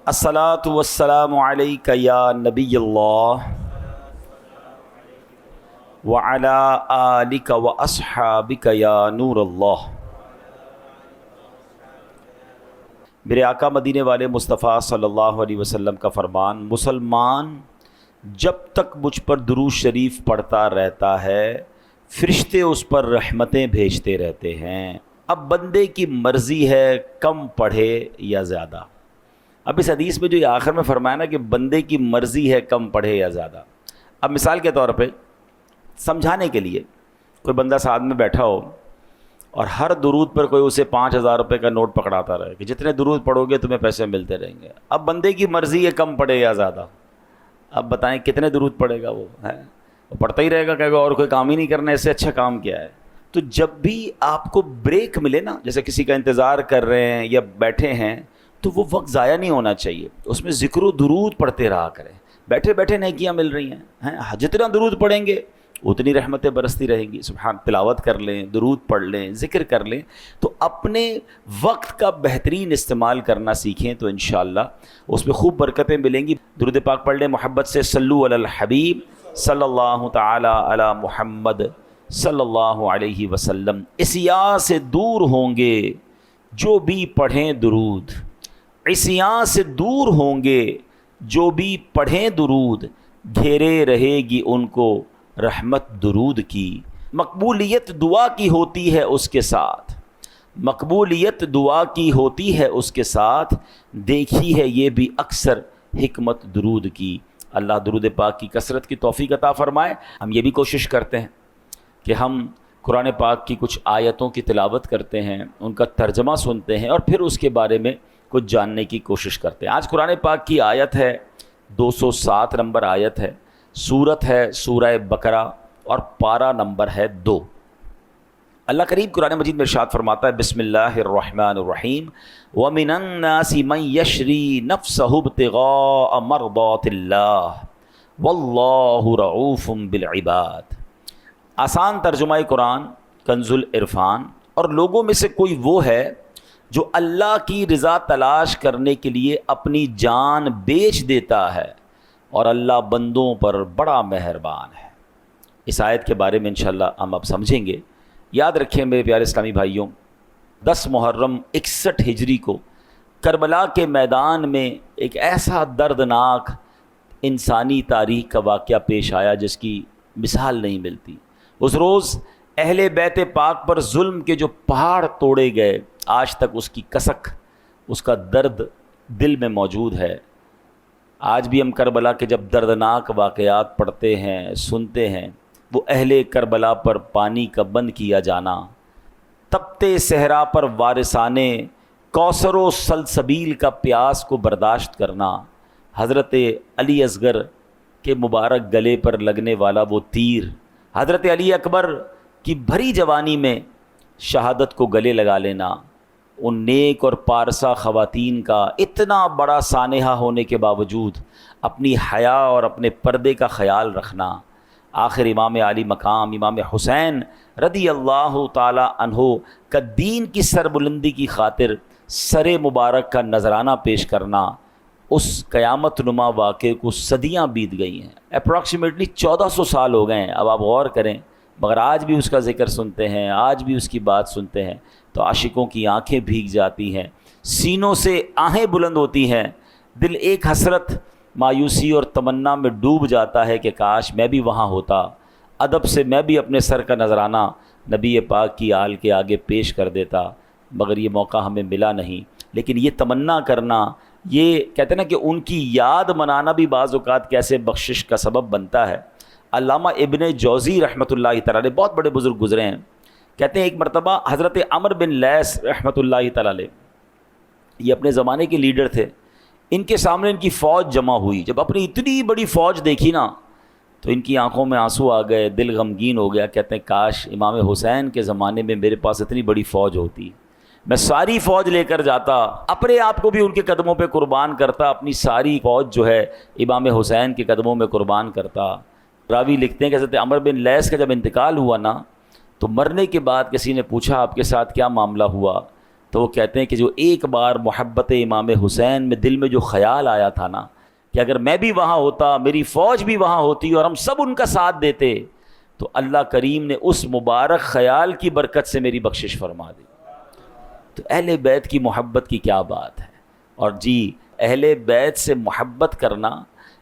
الصلاۃ والسلام علیک یا نبی اللہ وعلی آلک واصحابک یا نور اللہ۔ میرے آقا مدینے والے مصطفیٰ صلی اللہ علیہ وسلم کا فرمان، مسلمان جب تک مجھ پر درود شریف پڑھتا رہتا ہے فرشتے اس پر رحمتیں بھیجتے رہتے ہیں۔ اب بندے کی مرضی ہے کم پڑھے یا زیادہ۔ اب اس حدیث میں جو یہ آخر میں فرمایا نا کہ بندے کی مرضی ہے کم پڑھے یا زیادہ، اب مثال کے طور پہ سمجھانے کے لیے کوئی بندہ ساتھ میں بیٹھا ہو اور ہر درود پر کوئی اسے 5,000 روپے کا نوٹ پکڑاتا رہے کہ جتنے درود پڑھو گے تمہیں پیسے ملتے رہیں گے۔ اب بندے کی مرضی ہے کم پڑھے یا زیادہ، اب بتائیں کتنے درود پڑھے گا؟ وہ پڑھتا ہی رہے گا، کہے گا اور کوئی کام ہی نہیں کرنا، اس سے اچھا کام کیا ہے؟ تو جب بھی آپ کو بریک ملے نا، جیسے کسی کا انتظار کر رہے ہیں یا بیٹھے ہیں، تو وہ وقت ضائع نہیں ہونا چاہیے، اس میں ذکر و درود پڑھتے رہا کریں۔ بیٹھے بیٹھے نیکیاں مل رہی ہیں، جتنا درود پڑھیں گے اتنی رحمتیں برستی رہیں گی۔ سبحان، تلاوت کر لیں، درود پڑھ لیں، ذکر کر لیں، تو اپنے وقت کا بہترین استعمال کرنا سیکھیں تو انشاءاللہ اس میں خوب برکتیں ملیں گی۔ درود پاک پڑھ لیں، محبت سے صلو علی الحبیب صلی اللہ تعالی علی محمد صلی اللہ علیہ وسلم۔ عصیاں سے دور ہوں گے جو بھی پڑھیں درود، عصیاں سے دور ہوں گے جو بھی پڑھیں درود، گھیرے رہے گی ان کو رحمت درود کی۔ مقبولیت دعا کی ہوتی ہے اس کے ساتھ، مقبولیت دعا کی ہوتی ہے اس کے ساتھ، دیکھی ہے یہ بھی اکثر حکمت درود کی۔ اللہ درود پاک کی کثرت کی توفیق عطا فرمائے۔ ہم یہ بھی کوشش کرتے ہیں کہ ہم قرآن پاک کی کچھ آیتوں کی تلاوت کرتے ہیں، ان کا ترجمہ سنتے ہیں اور پھر اس کے بارے میں کچھ جاننے کی کوشش کرتے ہیں۔ آج قرآن پاک کی آیت ہے 207 نمبر آیت ہے، سورت ہے سورہ بقرہ اور پارہ نمبر ہے 2۔ اللہ کریم قرآن مجید میں ارشاد فرماتا ہے، بسم اللہ الرحمن الرحیم، وَمِنَ النَّاسِ مَن يَشْرِي نَفْسَهُ ابْتِغَاءَ مَرْضَاتِ اللَّهِ وَاللَّهُ رَءُوفٌ بِالْعِبَادِ۔ آسان ترجمہ قرآن کنز العرفان۔ اور لوگوں میں سے کوئی وہ ہے جو اللہ کی رضا تلاش کرنے کے لیے اپنی جان بیچ دیتا ہے، اور اللہ بندوں پر بڑا مہربان ہے۔ اس آیت کے بارے میں انشاءاللہ ہم اب سمجھیں گے۔ یاد رکھیں میرے پیارے اسلامی بھائیوں، 10 محرم 61 ہجری کو کربلا کے میدان میں ایک ایسا دردناک انسانی تاریخ کا واقعہ پیش آیا جس کی مثال نہیں ملتی۔ اس روز اہل بیت پاک پر ظلم کے جو پہاڑ توڑے گئے، آج تک اس کی کسک، اس کا درد دل میں موجود ہے۔ آج بھی ہم کربلا کے جب دردناک واقعات پڑھتے ہیں، سنتے ہیں، وہ اہل کربلا پر پانی کا بند کیا جانا، تپتے صحرا پر وارثانے کوثر و سلسبیل کا پیاس کو برداشت کرنا، حضرت علی اصغر کے مبارک گلے پر لگنے والا وہ تیر، حضرت علی اکبر کی بھری جوانی میں شہادت کو گلے لگا لینا، ان نیک اور پارسا خواتین کا اتنا بڑا سانحہ ہونے کے باوجود اپنی حیا اور اپنے پردے کا خیال رکھنا، آخر امام علی مقام امام حسین رضی اللہ تعالی عنہ کا دین کی سربلندی کی خاطر سر مبارک کا نذرانہ پیش کرنا، اس قیامت نما واقعے کو صدیاں بیت گئی ہیں، اپروکسیمیٹلی 1400 سال ہو گئے ہیں۔ اب آپ غور کریں، مگر آج بھی اس کا ذکر سنتے ہیں، آج بھی اس کی بات سنتے ہیں تو عاشقوں کی آنکھیں بھیگ جاتی ہیں، سینوں سے آہیں بلند ہوتی ہیں، دل ایک حسرت، مایوسی اور تمنا میں ڈوب جاتا ہے کہ کاش میں بھی وہاں ہوتا، ادب سے میں بھی اپنے سر کا نذرانہ نبی پاک کی آل کے آگے پیش کر دیتا، مگر یہ موقع ہمیں ملا نہیں۔ لیکن یہ تمنا کرنا، یہ کہتے ہیں نا کہ ان کی یاد منانا بھی بعض اوقات کیسے بخشش کا سبب بنتا ہے۔ علامہ ابن جوزی رحمۃ اللہ تعالی علیہ، بہت بڑے بزرگ گزرے ہیں، کہتے ہیں ایک مرتبہ حضرت عمرو بن لیث رحمۃ اللہ تعالی علیہ، یہ اپنے زمانے کے لیڈر تھے، ان کے سامنے ان کی فوج جمع ہوئی، جب اپنی اتنی بڑی فوج دیکھی نا تو ان کی آنکھوں میں آنسو آ گئے، دل غمگین ہو گیا، کہتے ہیں کاش امام حسین کے زمانے میں میرے پاس اتنی بڑی فوج ہوتی، میں ساری فوج لے کر جاتا، اپنے آپ کو بھی ان کے قدموں پہ قربان کرتا، اپنی ساری فوج جو ہے امام حسین کے قدموں میں قربان کرتا۔ راوی لکھتے ہیں کہ حضرت عمرو بن لیث کا جب انتقال ہوا نا تو مرنے کے بعد کسی نے پوچھا آپ کے ساتھ کیا معاملہ ہوا؟ تو وہ کہتے ہیں کہ جو ایک بار محبت امام حسین میں دل میں جو خیال آیا تھا نا کہ اگر میں بھی وہاں ہوتا، میری فوج بھی وہاں ہوتی اور ہم سب ان کا ساتھ دیتے، تو اللہ کریم نے اس مبارک خیال کی برکت سے میری بخشش فرما دی۔ تو اہل بیت کی محبت کی کیا بات ہے۔ اور جی اہل بیت سے محبت کرنا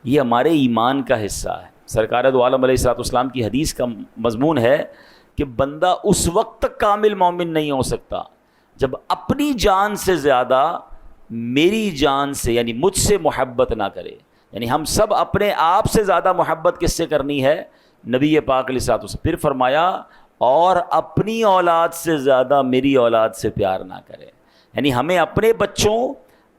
یہ ہمارے ایمان کا حصہ ہے۔ سرکار دو عالم علیہ الصلوۃ والسلام کی حدیث کا مضمون ہے کہ بندہ اس وقت تک کامل مومن نہیں ہو سکتا جب اپنی جان سے زیادہ میری جان سے یعنی مجھ سے محبت نہ کرے۔ یعنی ہم سب اپنے آپ سے زیادہ محبت کس سے کرنی ہے؟ نبی پاک علیہ الصلوۃ والسلام۔ پھر فرمایا اور اپنی اولاد سے زیادہ میری اولاد سے پیار نہ کرے۔ یعنی ہمیں اپنے بچوں،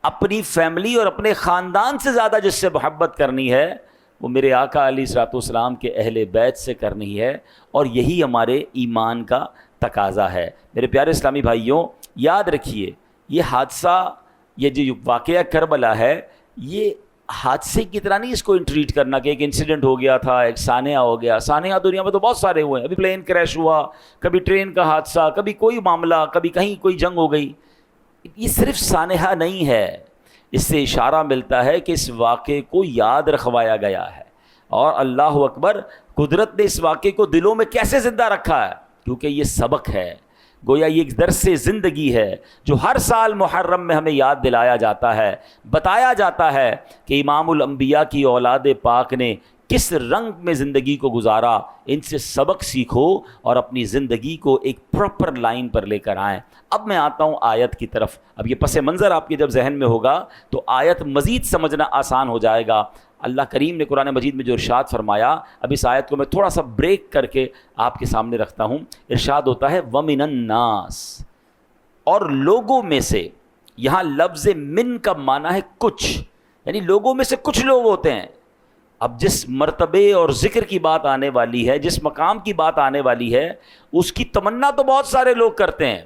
اپنی فیملی اور اپنے خاندان سے زیادہ جس سے محبت کرنی ہے وہ میرے آقا علیہ الصلوۃ والسلام کے اہل بیت سے کرنی ہے، اور یہی ہمارے ایمان کا تقاضا ہے۔ میرے پیارے اسلامی بھائیوں، یاد رکھیے یہ حادثہ، یہ جو واقعہ کربلا ہے، یہ حادثے کی طرح نہیں اس کو انٹریٹ کرنا کہ ایک انسیڈنٹ ہو گیا تھا، ایک سانحہ ہو گیا۔ سانحہ دنیا میں تو بہت سارے ہوئے ہیں، ابھی پلین کریش ہوا، کبھی ٹرین کا حادثہ، کبھی کوئی معاملہ، کبھی کہیں کوئی جنگ ہو گئی۔ یہ صرف سانحہ نہیں ہے، اس سے اشارہ ملتا ہے کہ اس واقعے کو یاد رکھوایا گیا ہے، اور اللہ اکبر، قدرت نے اس واقعے کو دلوں میں کیسے زندہ رکھا ہے، کیونکہ یہ سبق ہے، گویا یہ ایک درس زندگی ہے جو ہر سال محرم میں ہمیں یاد دلایا جاتا ہے، بتایا جاتا ہے کہ امام الانبیاء کی اولاد پاک نے کس رنگ میں زندگی کو گزارا۔ ان سے سبق سیکھو اور اپنی زندگی کو ایک پراپر لائن پر لے کر آئیں۔ اب میں آتا ہوں آیت کی طرف۔ اب یہ پس منظر آپ کے جب ذہن میں ہوگا تو آیت مزید سمجھنا آسان ہو جائے گا۔ اللہ کریم نے قرآن مجید میں جو ارشاد فرمایا، اب اس آیت کو میں تھوڑا سا بریک کر کے آپ کے سامنے رکھتا ہوں۔ ارشاد ہوتا ہے وَمِنَ النَّاسِ، اور لوگوں میں سے، یہاں لفظ من کا معنی ہے کچھ، یعنی لوگوں میں سے کچھ لوگ ہوتے ہیں۔ اب جس مرتبے اور ذکر کی بات آنے والی ہے، جس مقام کی بات آنے والی ہے، اس کی تمنا تو بہت سارے لوگ کرتے ہیں،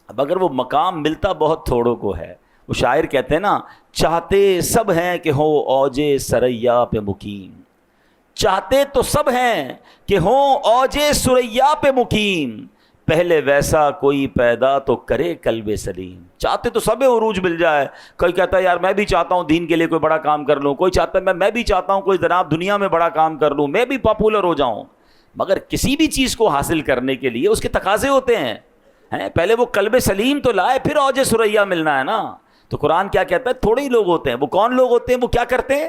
اب اگر وہ مقام ملتا بہت تھوڑوں کو ہے۔ وہ شاعر کہتے ہیں نا، چاہتے سب ہیں کہ ہو اوج سریا پہ مقیم، چاہتے تو سب ہیں کہ ہوں اوج سریا پہ مقیم، پہلے ویسا کوئی پیدا تو کرے قلب سلیم۔ چاہتے تو سب عروج مل جائے، کوئی کہتا ہے یار میں بھی چاہتا ہوں دین کے لیے کوئی بڑا کام کر لوں، کوئی چاہتا ہے میں بھی چاہتا ہوں کوئی جناب دنیا میں بڑا کام کر لوں، میں بھی پاپولر ہو جاؤں، مگر کسی بھی چیز کو حاصل کرنے کے لیے اس کے تقاضے ہوتے ہیں، پہلے وہ قلب سلیم تو لائے، پھر اوج سریا ملنا ہے نا۔ تو قرآن کیا کہتا ہے؟ تھوڑے ہی لوگ ہوتے ہیں۔ وہ کون لوگ ہوتے ہیں؟ وہ کیا کرتے ہیں؟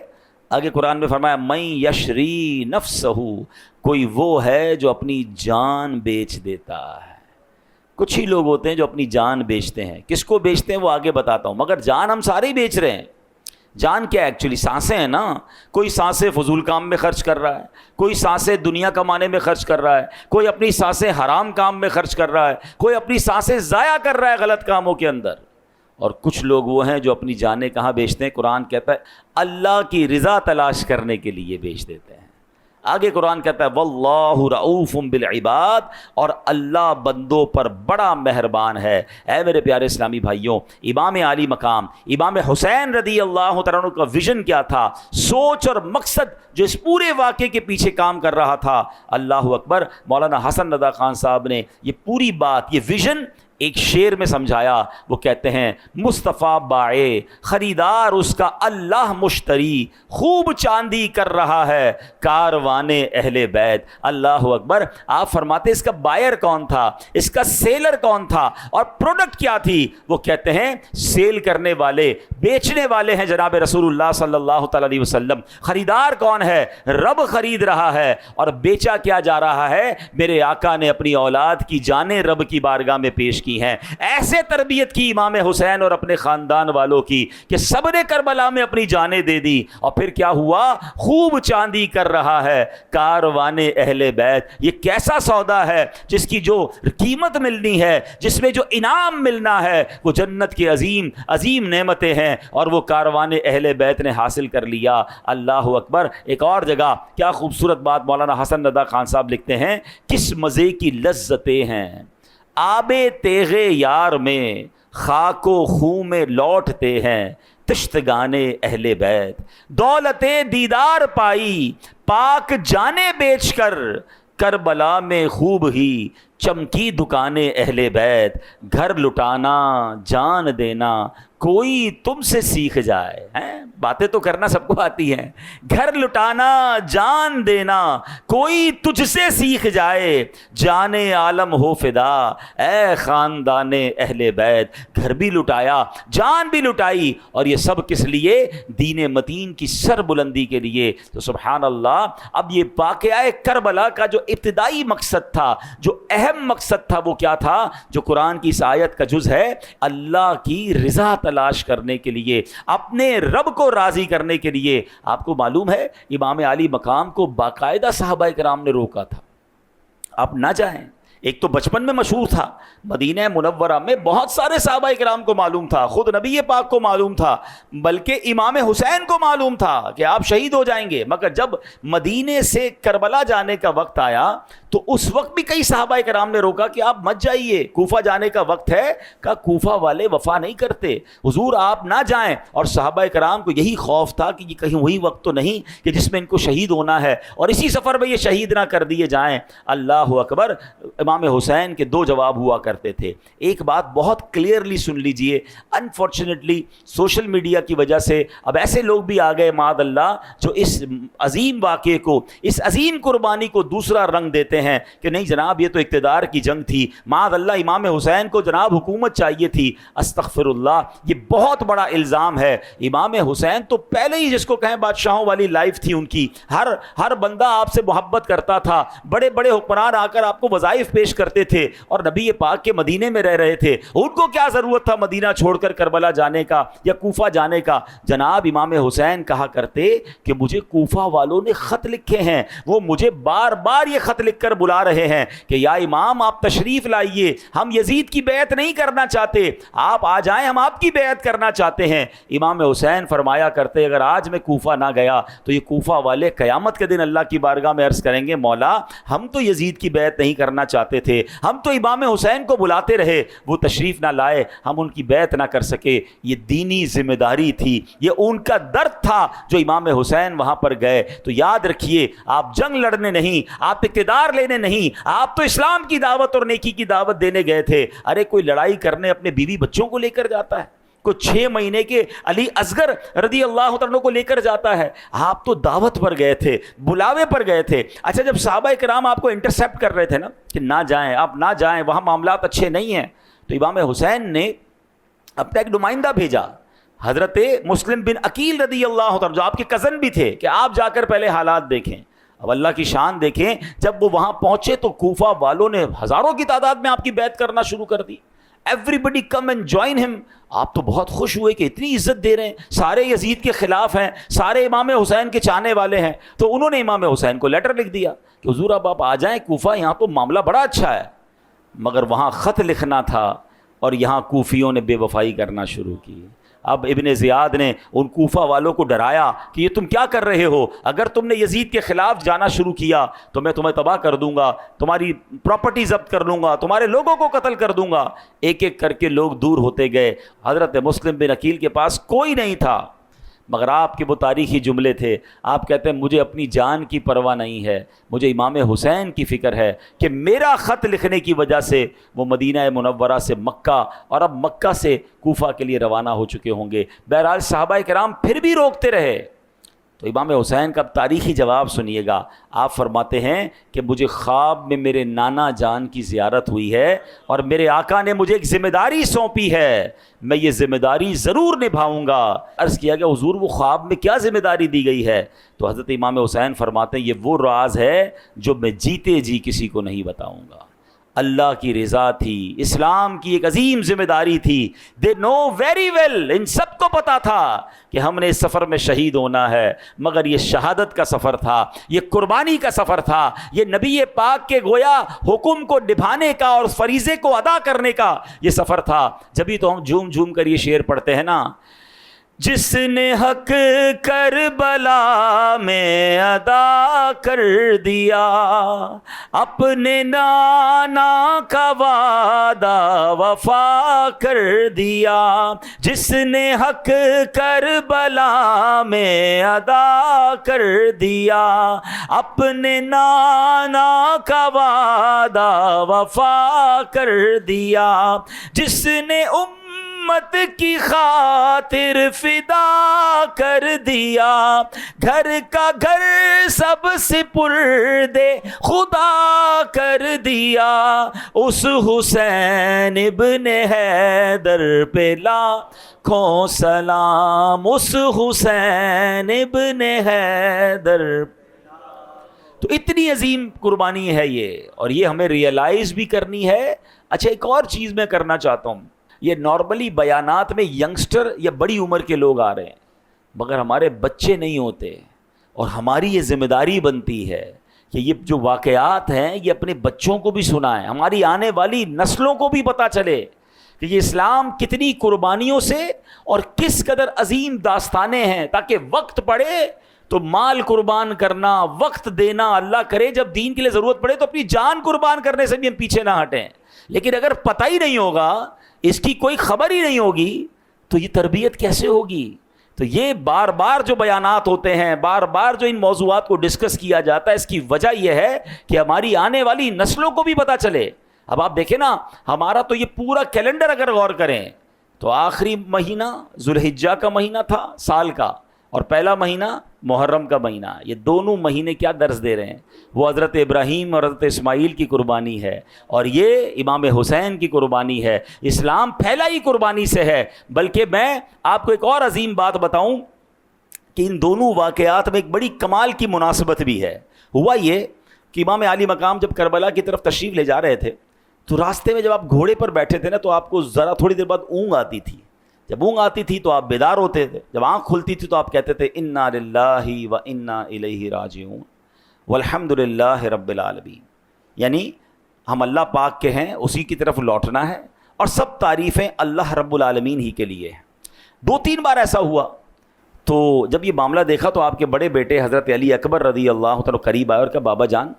آگے قرآن میں فرمایا من یشری نفسہ، کوئی وہ ہے جو اپنی جان بیچ دیتا ہے۔ کچھ ہی لوگ ہوتے ہیں جو اپنی جان بیچتے ہیں۔ کس کو بیچتے ہیں وہ آگے بتاتا ہوں، مگر جان ہم سارے ہی بیچ رہے ہیں۔ جان کیا ایکچولی؟ سانسیں ہیں نا۔ کوئی سانسیں فضول کام میں خرچ کر رہا ہے، کوئی سانسیں دنیا کمانے میں خرچ کر رہا ہے، کوئی اپنی سانسیں حرام کام میں خرچ کر رہا ہے، کوئی اپنی سانسیں ضائع کر رہا ہے غلط کاموں کے اندر، اور کچھ لوگ وہ ہیں جو اپنی جانیں کہاں بیچتے ہیں؟ قرآن کہتا ہے اللہ کی رضا تلاش کرنے کے لیے بیچ دیتے ہیں۔ آگے قرآن کہتا ہے واللہ رؤوف بالعباد، اور اللہ بندوں پر بڑا مہربان ہے۔ اے میرے پیارے اسلامی بھائیوں، امام عالی مقام امام حسین رضی اللہ تعالیٰ عنہ کا ویژن کیا تھا، سوچ اور مقصد جو اس پورے واقعے کے پیچھے کام کر رہا تھا، اللہ اکبر، مولانا حسن رضا خان صاحب نے یہ پوری بات، یہ ویژن ایک شعر میں سمجھایا۔ وہ کہتے ہیں مصطفیٰ بائے خریدار اس کا اللہ مشتری، خوب چاندی کر رہا ہے کاروان اہل بیت۔ اللہ اکبر۔ آپ فرماتے اس کا بائر کون تھا، اس کا سیلر کون تھا، اور پروڈکٹ کیا تھی؟ وہ کہتے ہیں سیل کرنے والے، بیچنے والے ہیں جناب رسول اللہ صلی اللہ تعالی علیہ وسلم۔ خریدار کون ہے؟ رب خرید رہا ہے، اور بیچا کیا جا رہا ہے؟ میرے آقا نے اپنی اولاد کی جانیں رب کی بارگاہ میں پیش کی ہیں۔ ایسے تربیت کی امام حسین اور اپنے خاندان والوں کی کہ سب نے کربلا میں اپنی جانیں دے دی، اور پھر کیا ہوا؟ خوب چاندی کر رہا ہے کاروان اہل بیت۔ یہ کیسا سودا ہے جس کی جو قیمت ملنی ہے، جس میں جو انعام ملنا ہے، وہ جنت کے عظیم عظیم نعمتیں ہیں، اور وہ کاروان اہل بیت نے حاصل کر لیا۔ اللہ اکبر۔ ایک اور جگہ کیا خوبصورت بات مولانا حسن رضا خان صاحب لکھتے ہیں، کس مزے کی لذتیں ہیں آب تیغ یار میں، خاک و خوں میں لوٹتے ہیں تشتگانے اہل بیت۔ دولت دیدار پائی پاک جانے بیچ کر، کربلا میں خوب ہی چمکی دکانیں اہل بیت، گھر لٹانا جان دینا کوئی تم سے سیکھ جائے. باتیں تو کرنا سب کو آتی ہیں. گھر لٹانا جان دینا کوئی تجھ سے سیکھ جائے، جان عالم ہو فدا اے خاندان اہل بیت. گھر بھی لٹایا، جان بھی لٹائی، اور یہ سب کس لیے؟ دین متین کی سر بلندی کے لیے. تو سبحان اللہ، اب یہ واقعہ کربلا کا جو ابتدائی مقصد تھا، جو اہم مقصد تھا، وہ کیا تھا؟ جو قرآن کی اس آیت کا جز ہے، اللہ کی رضا تلاش کرنے کے لیے، اپنے رب کو راضی کرنے کے لیے. آپ کو معلوم ہے امام علی مقام کو باقاعدہ صحابہ کرام نے روکا تھا، آپ نہ جائیں. ایک تو بچپن میں مشہور تھا، مدینہ منورہ میں بہت سارے صحابہ کرام کو معلوم تھا، خود نبی پاک کو معلوم تھا، بلکہ امام حسین کو معلوم تھا کہ آپ شہید ہو جائیں گے. مگر جب مدینے سے کربلا جانے کا وقت آیا تو اس وقت بھی کئی صحابہ کرام نے روکا کہ آپ مت جائیے، کوفہ جانے کا وقت ہے. کہا کوفہ والے وفا نہیں کرتے، حضور آپ نہ جائیں. اور صحابہ کرام کو یہی خوف تھا کہ یہ کہیں وہی وقت تو نہیں کہ جس میں ان کو شہید ہونا ہے اور اسی سفر میں یہ شہید نہ کر دیے جائیں. اللہ اکبر. امام حسین کے دو جواب ہوا کرتے تھے. ایک بات بہت کلیئرلی سن لیجئے، انفارچونیٹلی سوشل میڈیا کی وجہ سے اب ایسے لوگ بھی آ گئے معاذ اللہ جو اس عظیم واقعے کو، اس عظیم قربانی کو دوسرا رنگ دیتے ہیں کہ نہیں جناب یہ تو اقتدار کی جنگ تھی، معاذ اللہ امام حسین کو جناب حکومت چاہیے تھی. استغفر اللہ، یہ بہت بڑا الزام ہے. امام حسین تو پہلے ہی جس کو کہیں بادشاہوں والی لائف تھی ان کی، ہر بندہ آپ سے محبت کرتا تھا، بڑے بڑے حکمران آ کر آپ کو وظائف پیش کرتے تھے اور نبی پاک کے مدینے میں رہ رہے تھے. ان کو کیا ضرورت تھا مدینہ چھوڑ کر کربلا جانے کا یا کوفہ جانے کا؟ جناب امام حسین کہا کرتے کہ مجھے کوفہ والوں نے خط لکھے ہیں، وہ مجھے بار بار یہ خط لکھ کر بلا رہے ہیں کہ یا امام آپ تشریف لائیے، ہم یزید کی بیعت نہیں کرنا چاہتے، آپ آ جائیں، ہم آپ کی بیعت کرنا چاہتے ہیں. امام حسین فرمایا کرتے اگر آج میں کوفہ نہ گیا تو یہ کوفہ والے قیامت کے دن اللہ کی بارگاہ میں عرض کریں گے مولا ہم تو یزید کی بیعت نہیں کرنا چاہتے تھے، ہم تو امام حسین کو بلاتے رہے، وہ تشریف نہ لائے، ہم ان کی بیعت نہ کر سکے. یہ دینی ذمہ داری تھی، یہ ان کا درد تھا جو امام حسین وہاں پر گئے. تو یاد رکھیے آپ جنگ لڑنے نہیں، آپ اقتدار لینے نہیں، آپ تو اسلام کی دعوت اور نیکی کی دعوت دینے گئے تھے. ارے کوئی لڑائی کرنے اپنے بیوی بچوں کو لے کر جاتا ہے، کوئی 6 مہینے کے علی اصغر رضی اللہ عنہ کو لے کر جاتا ہے. آپ تو دعوت پر گئے تھے، بلاوے پر گئے تھے. اچھا جب صحابہ کرام آپ کو انٹرسیپٹ کر رہے تھے نا کہ نہ جائیں، آپ نہ جائیں، وہاں معاملات اچھے نہیں ہیں، تو امام حسین نے اپنا ایک نمائندہ بھیجا حضرت مسلم بن عقیل رضی اللہ عنہ جو آپ کے کزن بھی تھے کہ آپ جا کر پہلے حالات دیکھیں. اب اللہ کی شان دیکھیں، جب وہ وہاں پہنچے تو کوفہ والوں نے ہزاروں کی تعداد میں آپ کی بیعت کرنا شروع کر دی. ایوریبڈی کم اینڈ جوائن ہم. آپ تو بہت خوش ہوئے کہ اتنی عزت دے رہے ہیں، سارے یزید کے خلاف ہیں، سارے امام حسین کے چاہنے والے ہیں. تو انہوں نے امام حسین کو لیٹر لکھ دیا کہ حضور اب آپ آ جائیں کوفہ، یہاں تو معاملہ بڑا اچھا ہے. مگر وہاں خط لکھنا تھا اور یہاں کوفیوں نے بے وفائی کرنا شروع کی. اب ابن زیاد نے ان کوفہ والوں کو ڈرایا کہ یہ تم کیا کر رہے ہو، اگر تم نے یزید کے خلاف جانا شروع کیا تو میں تمہیں تباہ کر دوں گا، تمہاری پراپرٹی ضبط کر لوں گا، تمہارے لوگوں کو قتل کر دوں گا. ایک ایک کر کے لوگ دور ہوتے گئے. حضرت مسلم بن عقیل کے پاس کوئی نہیں تھا، مگر آپ کے وہ تاریخی جملے تھے. آپ کہتے ہیں مجھے اپنی جان کی پرواہ نہیں ہے، مجھے امام حسین کی فکر ہے کہ میرا خط لکھنے کی وجہ سے وہ مدینہ منورہ سے مکہ اور اب مکہ سے کوفہ کے لیے روانہ ہو چکے ہوں گے. بہرحال صحابہ کرام پھر بھی روکتے رہے. تو امام حسین کا تاریخی جواب سنیے گا. آپ فرماتے ہیں کہ مجھے خواب میں میرے نانا جان کی زیارت ہوئی ہے اور میرے آقا نے مجھے ایک ذمہ داری سونپی ہے، میں یہ ذمہ داری ضرور نبھاؤں گا. عرض کیا کہ حضور وہ خواب میں کیا ذمہ داری دی گئی ہے؟ تو حضرت امام حسین فرماتے ہیں یہ وہ راز ہے جو میں جیتے جی کسی کو نہیں بتاؤں گا. اللہ کی رضا تھی، اسلام کی ایک عظیم ذمہ داری تھی. دے نو ویری ویل، ان سب کو پتا تھا کہ ہم نے اس سفر میں شہید ہونا ہے، مگر یہ شہادت کا سفر تھا، یہ قربانی کا سفر تھا، یہ نبی پاک کے گویا حکم کو نبھانے کا اور فریضے کو ادا کرنے کا یہ سفر تھا. جبھی تو ہم جھوم جھوم کر یہ شعر پڑھتے ہیں نا جس نے حق کربلا میں ادا کر دیا، اپنے نانا کا وعدہ وفا کر دیا، جس نے حق کربلا میں ادا کر دیا، اپنے نانا کا وعدہ وفا کر دیا، جس نے امت کی خاطر فدا کر دیا، گھر کا گھر سب سپرد خدا کر دیا، اس حسین ابن حیدر پہ لاکھوں سلام، اس حسین ابن حیدر۔ تو اتنی عظیم قربانی ہے یہ، اور یہ ہمیں ریئلائز بھی کرنی ہے۔ اچھا، ایک اور چیز میں کرنا چاہتا ہوں، یہ نارملی بیانات میں ینگسٹر یا بڑی عمر کے لوگ آ رہے ہیں، مگر ہمارے بچے نہیں ہوتے، اور ہماری یہ ذمہ داری بنتی ہے کہ یہ جو واقعات ہیں یہ اپنے بچوں کو بھی سنائیں، ہماری آنے والی نسلوں کو بھی پتہ چلے کہ یہ اسلام کتنی قربانیوں سے اور کس قدر عظیم داستانیں ہیں، تاکہ وقت پڑے تو مال قربان کرنا، وقت دینا، اللہ کرے جب دین کے لیے ضرورت پڑے تو اپنی جان قربان کرنے سے بھی ہم پیچھے نہ ہٹیں۔ لیکن اگر پتہ ہی نہیں ہوگا، اس کی کوئی خبر ہی نہیں ہوگی، تو یہ تربیت کیسے ہوگی؟ تو یہ بار بار جو بیانات ہوتے ہیں، بار بار جو ان موضوعات کو ڈسکس کیا جاتا ہے، اس کی وجہ یہ ہے کہ ہماری آنے والی نسلوں کو بھی پتہ چلے۔ اب آپ دیکھیں نا، ہمارا تو یہ پورا کیلنڈر اگر غور کریں تو آخری مہینہ ذوالحجہ کا مہینہ تھا سال کا، اور پہلا مہینہ محرم کا مہینہ، یہ دونوں مہینے کیا درس دے رہے ہیں؟ وہ حضرت ابراہیم اور حضرت اسماعیل کی قربانی ہے، اور یہ امام حسین کی قربانی ہے۔ اسلام پھیلا ہی قربانی سے ہے۔ بلکہ میں آپ کو ایک اور عظیم بات بتاؤں کہ ان دونوں واقعات میں ایک بڑی کمال کی مناسبت بھی ہے۔ ہوا یہ کہ امام عالی مقام جب کربلا کی طرف تشریف لے جا رہے تھے تو راستے میں جب آپ گھوڑے پر بیٹھے تھے نا تو آپ کو ذرا تھوڑی دیر بعد اونگ آتی تھی۔ جب اونگ آتی تھی تو آپ بیدار ہوتے تھے، جب آنکھ کھلتی تھی تو آپ کہتے تھے انا للہ و انا الیہ راجعون والحمد للہ رب العالمین، یعنی ہم اللہ پاک کے ہیں، اسی کی طرف لوٹنا ہے، اور سب تعریفیں اللہ رب العالمین ہی کے لیے ہیں۔ 2-3 بار ایسا ہوا تو جب یہ معاملہ دیکھا تو آپ کے بڑے بیٹے حضرت علی اکبر رضی اللہ تعالیٰ قریب آئے اور کہا بابا جان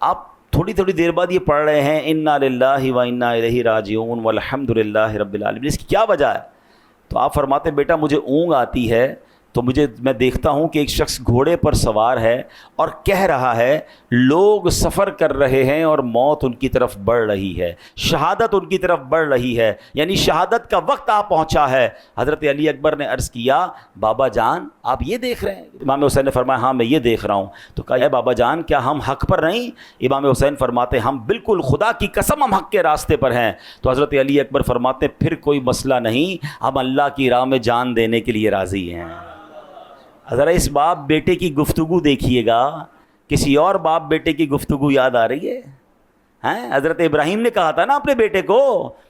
آپ تھوڑی دیر بعد یہ پڑھ رہے ہیں انا للہ و انا الیہ راجعون والحمد للہ رب العالمین، اس کی کیا وجہ ہے؟ تو آپ فرماتے بیٹا مجھے اونگ آتی ہے تو میں دیکھتا ہوں کہ ایک شخص گھوڑے پر سوار ہے اور کہہ رہا ہے لوگ سفر کر رہے ہیں اور موت ان کی طرف بڑھ رہی ہے، شہادت ان کی طرف بڑھ رہی ہے، یعنی شہادت کا وقت آ پہنچا ہے۔ حضرت علی اکبر نے عرض کیا بابا جان آپ یہ دیکھ رہے ہیں؟ امام حسین نے فرمایا ہاں میں یہ دیکھ رہا ہوں۔ تو کہا اے بابا جان کیا ہم حق پر نہیں؟ امام حسین فرماتے ہم بالکل، خدا کی قسم ہم حق کے راستے پر ہیں۔ تو حضرت علی اکبر فرماتے پھر کوئی مسئلہ نہیں، ہم اللہ کی راہ میں جان دینے کے لیے راضی ہیں۔ ذرا اس باپ بیٹے کی گفتگو دیکھیے گا، کسی اور باپ بیٹے کی گفتگو یاد آ رہی ہے؟ حضرت ابراہیم نے کہا تھا نا اپنے بیٹے کو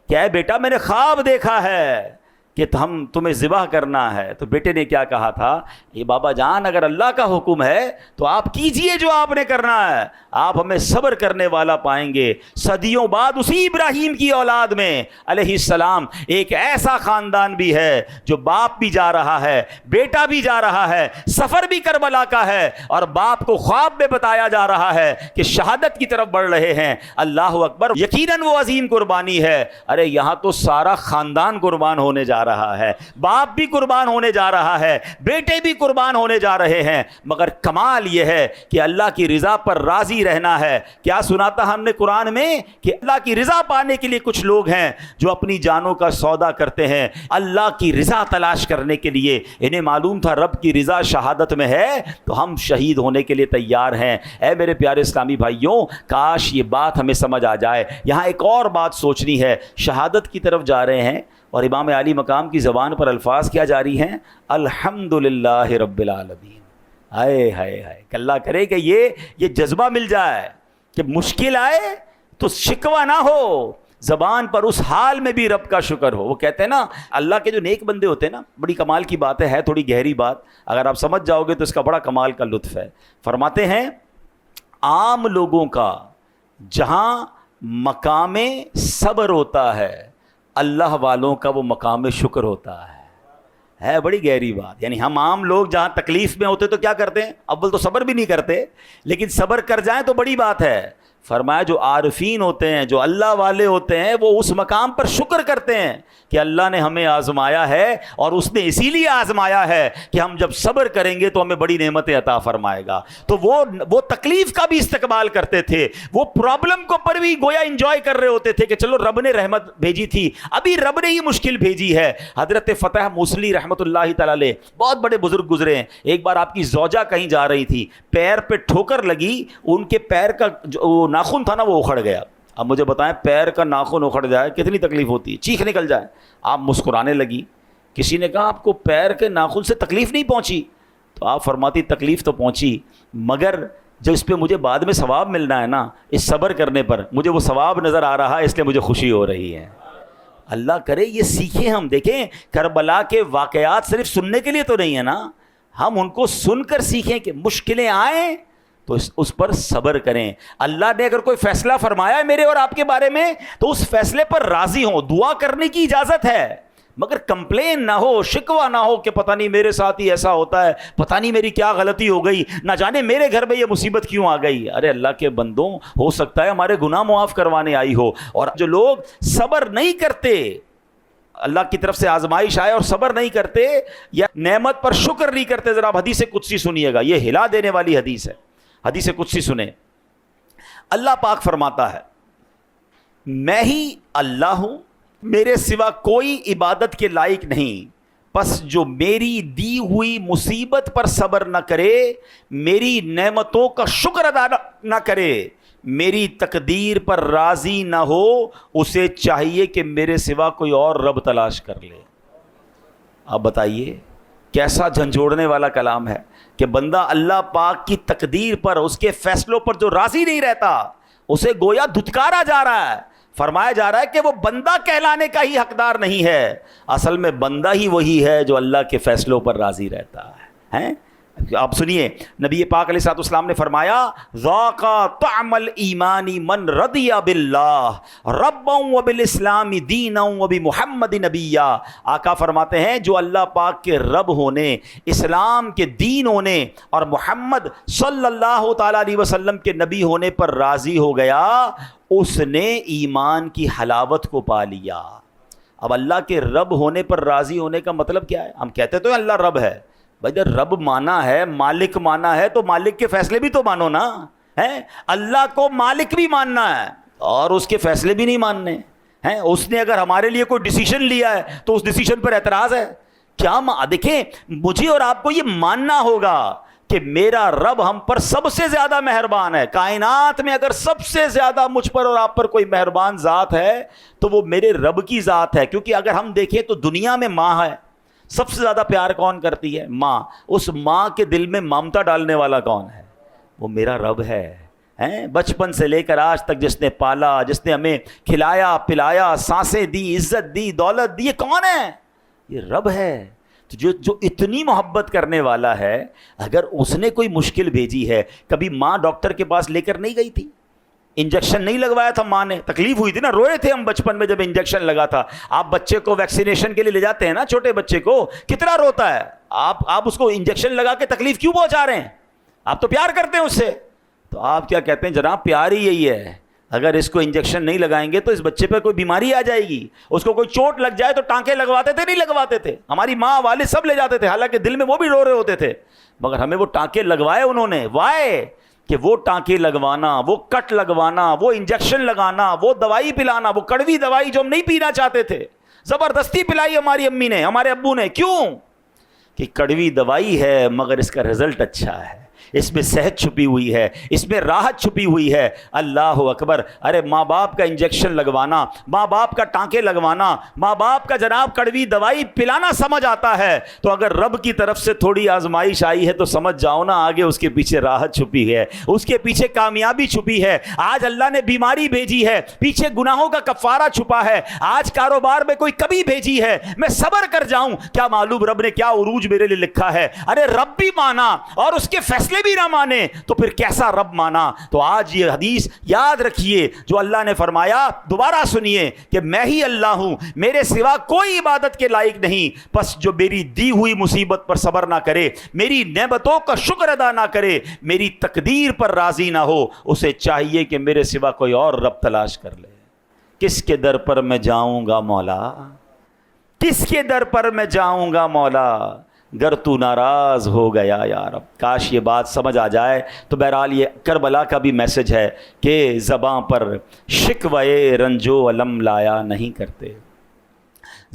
کہ اے بیٹا میں نے خواب دیکھا ہے کہ ہم تمہیں ذبح کرنا ہے۔ تو بیٹے نے کیا کہا تھا؟ یہ بابا جان اگر اللہ کا حکم ہے تو آپ کیجئے جو آپ نے کرنا ہے، آپ ہمیں صبر کرنے والا پائیں گے۔ صدیوں بعد اسی ابراہیم کی اولاد میں علیہ السلام ایک ایسا خاندان بھی ہے جو باپ بھی جا رہا ہے، بیٹا بھی جا رہا ہے، سفر بھی کربلا کا ہے، اور باپ کو خواب میں بتایا جا رہا ہے کہ شہادت کی طرف بڑھ رہے ہیں۔ اللہ اکبر، یقیناً وہ عظیم قربانی ہے۔ ارے یہاں تو سارا خاندان قربان ہونے جا رہا ہے، باپ بھی قربان ہونے جا رہا ہے، بیٹے بھی قربان ہونے جا رہے ہیں، مگر کمال یہ ہے کہ اللہ کی رضا پر راضی رہنا ہے۔ کیا سناتا ہم نے قرآن میں کہ اللہ کی رضا پانے کے لیے کچھ لوگ ہیں جو اپنی جانوں کا سودا کرتے ہیں اللہ کی رضا تلاش کرنے کے لیے۔ انہیں معلوم تھا رب کی رضا شہادت میں ہے تو ہم شہید ہونے کے لیے تیار ہیں۔ اے میرے پیارے اسلامی بھائیوں، کاش یہ بات ہمیں سمجھ آ جائے۔ یہاں ایک اور بات سوچنی ہے، شہادت کی طرف جا رہے ہیں اور امام علی مقام کی زبان پر الفاظ کیا جاری ہیں؟ الحمدللہ رب العالمین۔ ہائے ہائے ہائے، اللہ کرے کہ یہ جذبہ مل جائے کہ مشکل آئے تو شکوہ نہ ہو، زبان پر اس حال میں بھی رب کا شکر ہو۔ وہ کہتے ہیں نا اللہ کے جو نیک بندے ہوتے ہیں نا، بڑی کمال کی بات ہے تھوڑی گہری بات، اگر آپ سمجھ جاؤ گے تو اس کا بڑا کمال کا لطف ہے۔ فرماتے ہیں عام لوگوں کا جہاں مقام صبر ہوتا ہے، اللہ والوں کا وہ مقام شکر ہوتا ہے۔ ہے بڑی گہری بات. یعنی ہم عام لوگ جہاں تکلیف میں ہوتے تو کیا کرتے ہیں؟ اول تو صبر بھی نہیں کرتے, لیکن صبر کر جائیں تو بڑی بات ہے. فرمایا جو عارفین ہوتے ہیں, جو اللہ والے ہوتے ہیں, وہ اس مقام پر شکر کرتے ہیں کہ اللہ نے ہمیں آزمایا ہے, اور اس نے اسی لیے آزمایا ہے کہ ہم جب صبر کریں گے تو ہمیں بڑی نعمتیں عطا فرمائے گا. تو وہ تکلیف کا بھی استقبال کرتے تھے, وہ پرابلم کو پر بھی گویا انجوائے کر رہے ہوتے تھے کہ چلو رب نے رحمت بھیجی تھی, ابھی رب نے ہی مشکل بھیجی ہے. حضرت فتح موصلی رحمۃ اللہ تعالی علیہ بہت بڑے بزرگ گزرے ہیں. ایک بار آپ کی زوجہ کہیں جا رہی تھی, پیر پہ ٹھوکر لگی, ان کے پیر کا جو ناخن تھا نا وہ اکھڑ گیا. اب مجھے بتائیں, پیر کا ناخن اکھڑ جائے کتنی تکلیف ہوتی ہے, چیخ نکل جائے. آپ مسکرانے لگی. کسی نے کہا آپ کو پیر کے ناخن سے تکلیف نہیں پہنچی؟ تو آپ فرماتی تکلیف تو پہنچی, مگر جو اس پہ مجھے بعد میں ثواب ملنا ہے نا, اس صبر کرنے پر مجھے وہ ثواب نظر آ رہا ہے, اس لیے مجھے خوشی ہو رہی ہے. اللہ کرے یہ سیکھیں ہم. دیکھیں کربلا کے واقعات صرف سننے کے لیے تو نہیں ہے نا, ہم ان کو سن کر سیکھیں کہ مشکلیں آئیں تو اس پر صبر کریں. اللہ نے اگر کوئی فیصلہ فرمایا ہے میرے اور آپ کے بارے میں تو اس فیصلے پر راضی ہوں. دعا کرنے کی اجازت ہے, مگر کمپلین نہ ہو, شکوہ نہ ہو کہ پتہ نہیں میرے ساتھ ہی ایسا ہوتا ہے, پتہ نہیں میری کیا غلطی ہو گئی, نہ جانے میرے گھر میں یہ مصیبت کیوں آ گئی. ارے اللہ کے بندوں, ہو سکتا ہے ہمارے گناہ معاف کروانے آئی ہو. اور جو لوگ صبر نہیں کرتے, اللہ کی طرف سے آزمائش آئے اور صبر نہیں کرتے یا نعمت پر شکر نہیں کرتے, ذرا حدیث قدسی سنیے گا, یہ ہلا دینے والی حدیث ہے. حدیث قدسی سنیں. اللہ پاک فرماتا ہے میں ہی اللہ ہوں, میرے سوا کوئی عبادت کے لائق نہیں, پس جو میری دی ہوئی مصیبت پر صبر نہ کرے, میری نعمتوں کا شکر ادا نہ کرے, میری تقدیر پر راضی نہ ہو, اسے چاہیے کہ میرے سوا کوئی اور رب تلاش کر لے. آپ بتائیے کیسا جھنجھوڑنے والا کلام ہے کہ بندہ اللہ پاک کی تقدیر پر, اس کے فیصلوں پر جو راضی نہیں رہتا, اسے گویا دھتکارا جا رہا ہے. فرمایا جا رہا ہے کہ وہ بندہ کہلانے کا ہی حقدار نہیں ہے, اصل میں بندہ ہی وہی ہے جو اللہ کے فیصلوں پر راضی رہتا ہے. آپ سنیے, نبی پاک علیہ الصلوۃ والسلام نے فرمایا ذاق طعم الایمان من رضی باللہ ربا وبالاسلام دینا وبمحمد نبیا. آقا فرماتے ہیں جو اللہ پاک کے رب ہونے, اسلام کے دین ہونے اور محمد صلی اللہ تعالی علیہ وسلم کے نبی ہونے پر راضی ہو گیا, اس نے ایمان کی حلاوت کو پا لیا. اب اللہ کے رب ہونے پر راضی ہونے کا مطلب کیا ہے؟ ہم کہتے تو اللہ رب ہے, بھائی جب رب مانا ہے, مالک مانا ہے, تو مالک کے فیصلے بھی تو مانو نا. ہے اللہ کو مالک بھی ماننا ہے اور اس کے فیصلے بھی نہیں ماننے ہیں. اس نے اگر ہمارے لیے کوئی ڈیسیشن لیا ہے تو اس ڈیسیشن پر اعتراض ہے کیا؟ دیکھیں مجھے اور آپ کو یہ ماننا ہوگا کہ میرا رب ہم پر سب سے زیادہ مہربان ہے. کائنات میں اگر سب سے زیادہ مجھ پر اور آپ پر کوئی مہربان ذات ہے تو وہ میرے رب کی ذات ہے. کیونکہ اگر ہم دیکھیں تو دنیا میں ماں ہے, سب سے زیادہ پیار کون کرتی ہے؟ ماں. اس ماں کے دل میں ممتا ڈالنے والا کون ہے؟ وہ میرا رب ہے. بچپن سے لے کر آج تک جس نے پالا, جس نے ہمیں کھلایا پلایا, سانسیں دی, عزت دی, دولت دی, یہ کون ہے؟ یہ رب ہے. جو اتنی محبت کرنے والا ہے, اگر اس نے کوئی مشکل بھیجی ہے, کبھی ماں ڈاکٹر کے پاس لے کر نہیں گئی تھی؟ انجیکشن نہیں لگوایا تھا ماں نے؟ تکلیف ہوئی تھی نا, روئے تھے ہم بچپن میں جب انجیکشن لگا تھا. آپ بچے کو ویکسینیشن کے لیے لے جاتے ہیں نا, چھوٹے بچے کو, کتنا روتا ہے. آپ اس کو انجیکشن لگا کے تکلیف کیوں پہنچا رہے ہیں؟ آپ تو پیار کرتے ہیں اس سے. تو آپ کیا کہتے ہیں؟ جناب پیار ہی یہی ہے, اگر اس کو انجیکشن نہیں لگائیں گے تو اس بچے پہ کوئی بیماری آ جائے گی. اس کو کوئی چوٹ لگ جائے تو ٹانکے لگواتے تھے نہیں لگواتے تھے؟ ہماری ماں والد سب لے جاتے تھے, حالانکہ دل میں وہ بھی رو رہے ہوتے تھے, مگر ہمیں وہ ٹانکے لگوائے انہوں نے. وائے کہ وہ ٹانکے لگوانا, وہ کٹ لگوانا, وہ انجیکشن لگانا, وہ دوائی پلانا, وہ کڑوی دوائی جو ہم نہیں پینا چاہتے تھے, زبردستی پلائی ہماری امی نے, ہمارے ابو نے. کیوں؟ کہ کڑوی دوائی ہے مگر اس کا رزلٹ اچھا ہے, اس میں صحت چھپی ہوئی ہے, اس میں راحت چھپی ہوئی ہے. اللہ اکبر. ارے ماں باپ کا انجیکشن لگوانا, ماں باپ کا ٹانکے لگوانا, ماں باپ کا جناب کڑوی دوائی پلانا سمجھ آتا ہے, تو اگر رب کی طرف سے تھوڑی آزمائش آئی ہے تو سمجھ جاؤ نا آگے اس کے پیچھے راحت چھپی ہے, اس کے پیچھے کامیابی چھپی ہے. آج اللہ نے بیماری بھیجی ہے, پیچھے گناہوں کا کفارہ چھپا ہے. آج کاروبار میں کوئی کمی بھیجی ہے, میں صبر کر جاؤں, کیا معلوم رب نے کیا عروج میرے لیے لکھا ہے. ارے رب بھی مانا اور اس کے فیصلے یہ بھی نہ مانے تو پھر کیسا رب مانا؟ تو آج یہ حدیث یاد رکھیے جو اللہ نے فرمایا، دوبارہ سنیے کہ میں ہی اللہ ہوں، میرے سوا کوئی عبادت کے لائق نہیں، پس جو میری دی ہوئی مصیبت پر صبر نہ کرے، میری نعمتوں کا شکر ادا نہ کرے، میری تقدیر پر راضی نہ ہو، اسے چاہیے کہ میرے سوا کوئی اور رب تلاش کر لے۔ کس کے در پر میں جاؤں گا مولا، کس کے در پر میں جاؤں گا مولا، گر تو ناراض ہو گیا یا رب۔ کاش یہ بات سمجھ آ جائے۔ تو بہرحال یہ کربلا کا بھی میسج ہے کہ زباں پر شکوے رنج و علم لایا نہیں کرتے،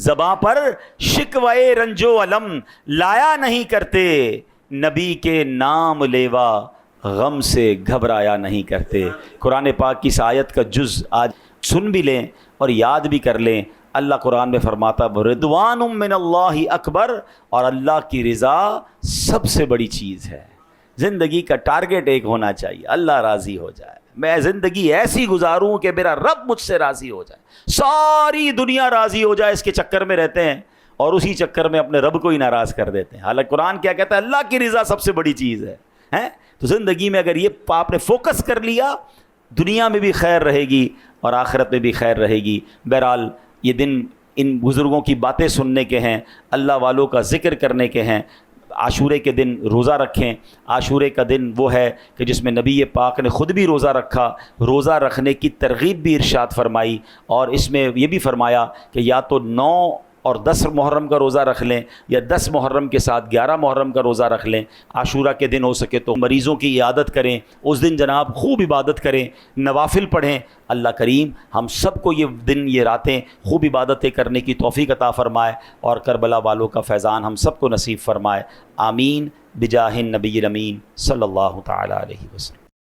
زباں پر شکوے رنج و علم لایا نہیں کرتے، نبی کے نام لیوا غم سے گھبرایا نہیں کرتے۔ قرآن پاک کی اس آیت کا جز آج سن بھی لیں اور یاد بھی کر لیں۔ اللہ قرآن میں فرماتا رضوان من اللہ اکبر، اور اللہ کی رضا سب سے بڑی چیز ہے۔ زندگی کا ٹارگٹ ایک ہونا چاہیے، اللہ راضی ہو جائے، میں زندگی ایسی گزاروں کہ میرا رب مجھ سے راضی ہو جائے، ساری دنیا راضی ہو جائے، اس کے چکر میں رہتے ہیں اور اسی چکر میں اپنے رب کو ہی ناراض کر دیتے ہیں۔ حالانکہ قرآن کیا کہتا ہے؟ اللہ کی رضا سب سے بڑی چیز ہے۔ تو زندگی میں اگر یہ آپ نے فوکس کر لیا، دنیا میں بھی خیر رہے گی اور آخرت میں بھی خیر رہے گی۔ بہرحال یہ دن ان بزرگوں کی باتیں سننے کے ہیں، اللہ والوں کا ذکر کرنے کے ہیں۔ عاشورے کے دن روزہ رکھیں۔ عاشورے کا دن وہ ہے کہ جس میں نبی پاک نے خود بھی روزہ رکھا، روزہ رکھنے کی ترغیب بھی ارشاد فرمائی، اور اس میں یہ بھی فرمایا کہ یا تو 9 اور 10 محرم کا روزہ رکھ لیں، یا 10 محرم کے ساتھ 11 محرم کا روزہ رکھ لیں۔ عاشورہ کے دن ہو سکے تو مریضوں کی عیادت کریں، اس دن جناب خوب عبادت کریں، نوافل پڑھیں۔ اللہ کریم ہم سب کو یہ دن، یہ راتیں خوب عبادتیں کرنے کی توفیق عطا فرمائے، اور کربلا والوں کا فیضان ہم سب کو نصیب فرمائے۔ آمین بجاہ النبی الامین صلی اللہ تعالی علیہ وسلم۔